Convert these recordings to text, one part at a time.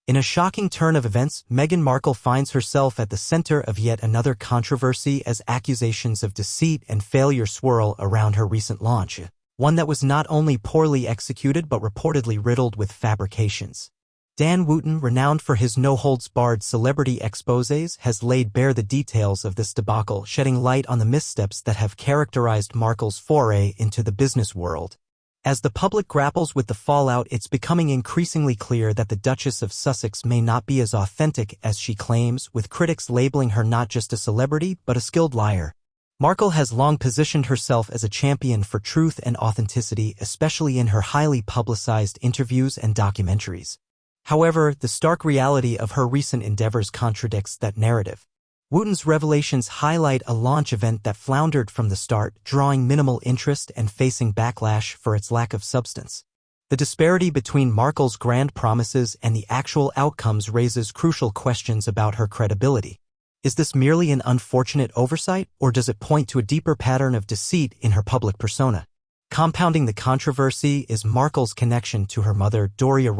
In a shocking turn of events, Meghan Markle finds herself at the center of yet another controversy as accusations of deceit and failure swirl around her recent launch, one that was not only poorly executed but reportedly riddled with fabrications. Dan Wootton, renowned for his no-holds-barred celebrity exposés, has laid bare the details of this debacle, shedding light on the missteps that have characterized Markle's foray into the business world. As the public grapples with the fallout, it's becoming increasingly clear that the Duchess of Sussex may not be as authentic as she claims, with critics labeling her not just a celebrity but a skilled liar. Markle has long positioned herself as a champion for truth and authenticity, especially in her highly publicized interviews and documentaries. However, the stark reality of her recent endeavors contradicts that narrative. Wootton's revelations highlight a launch event that floundered from the start, drawing minimal interest and facing backlash for its lack of substance. The disparity between Markle's grand promises and the actual outcomes raises crucial questions about her credibility. Is this merely an unfortunate oversight, or does it point to a deeper pattern of deceit in her public persona? Compounding the controversy is Markle's connection to her mother, Doria,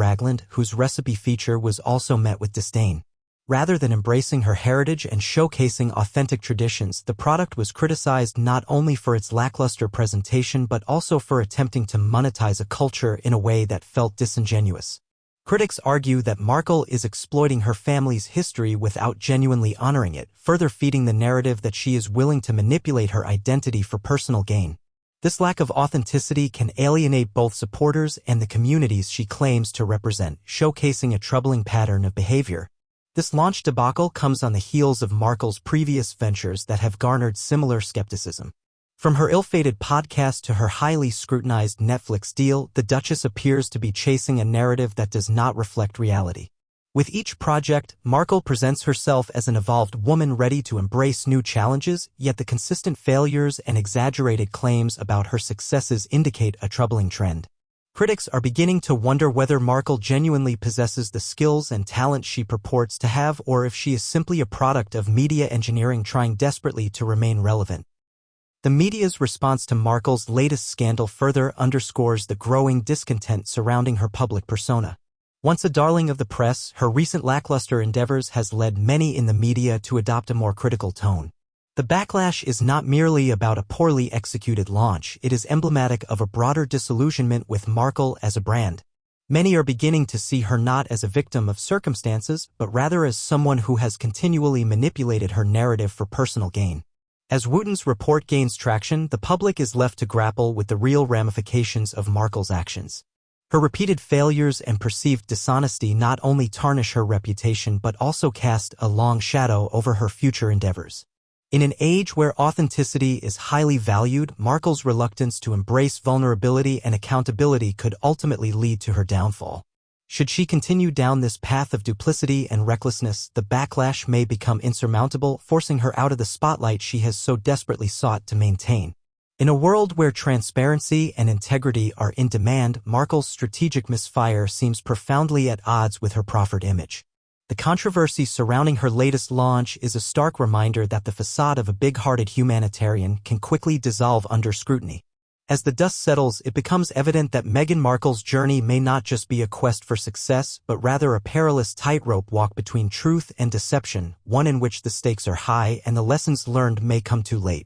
whose recipe feature was also met with disdain. Rather than embracing her heritage and showcasing authentic traditions, the product was criticized not only for its lackluster presentation but also for attempting to monetize a culture in a way that felt disingenuous. Critics argue that Markle is exploiting her family's history without genuinely honoring it, further feeding the narrative that she is willing to manipulate her identity for personal gain. This lack of authenticity can alienate both supporters and the communities she claims to represent, showcasing a troubling pattern of behavior. This launch debacle comes on the heels of Markle's previous ventures that have garnered similar skepticism. From her ill-fated podcast to her highly scrutinized Netflix deal, the Duchess appears to be chasing a narrative that does not reflect reality. With each project, Markle presents herself as an evolved woman ready to embrace new challenges, yet the consistent failures and exaggerated claims about her successes indicate a troubling trend. Critics are beginning to wonder whether Markle genuinely possesses the skills and talent she purports to have, or if she is simply a product of media engineering trying desperately to remain relevant. The media's response to Markle's latest scandal further underscores the growing discontent surrounding her public persona. Once a darling of the press, her recent lackluster endeavors has led many in the media to adopt a more critical tone. The backlash is not merely about a poorly executed launch, it is emblematic of a broader disillusionment with Markle as a brand. Many are beginning to see her not as a victim of circumstances, but rather as someone who has continually manipulated her narrative for personal gain. As Wootton's report gains traction, the public is left to grapple with the real ramifications of Markle's actions. Her repeated failures and perceived dishonesty not only tarnish her reputation but also cast a long shadow over her future endeavors. In an age where authenticity is highly valued, Markle's reluctance to embrace vulnerability and accountability could ultimately lead to her downfall. Should she continue down this path of duplicity and recklessness, the backlash may become insurmountable, forcing her out of the spotlight she has so desperately sought to maintain. In a world where transparency and integrity are in demand, Markle's strategic misfire seems profoundly at odds with her proffered image. The controversy surrounding her latest launch is a stark reminder that the facade of a big-hearted humanitarian can quickly dissolve under scrutiny. As the dust settles, it becomes evident that Meghan Markle's journey may not just be a quest for success, but rather a perilous tightrope walk between truth and deception, one in which the stakes are high and the lessons learned may come too late.